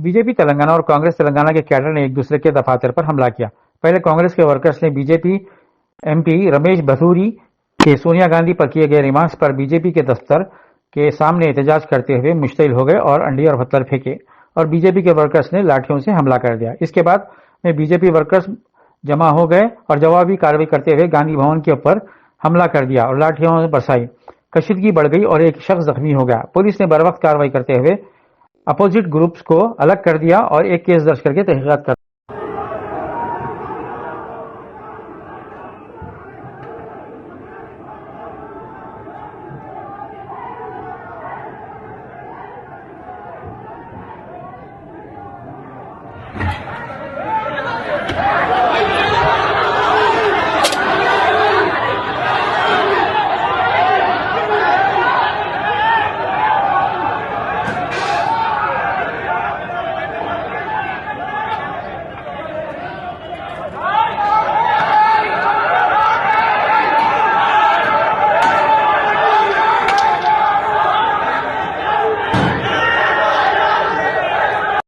BJP Telangana और कांग्रेस तेलंगाना के cadre ने एक दूसरे के दफातर पर हमला किया। पहले कांग्रेस के वर्कर्स ने बीजेपी एमपी रमेश बथूरी के सोनिया गांधी पर किए गए रिमार्क्स पर बीजेपी के दफ्तर के सामने एहतजाज करते हुए मुश्तइल हो गए और अंडी और पत्थर फेंके और बीजेपी के वर्कर्स ने लाठियों से हमला कर दिया। इसके बाद में बीजेपी वर्कर्स जमा हो गए और जवाबी कार्रवाई करते हुए गांधी भवन के ऊपर हमला कर दिया और लाठियों बरसाई। कशीदगी बढ़ गई और एक शख्स जख्मी हो गया। पुलिस ने बर वक्त कार्रवाई करते हुए अपोजिट ग्रुप्स को अलग कर दिया और एक केस दर्ज करके तहकीकात कर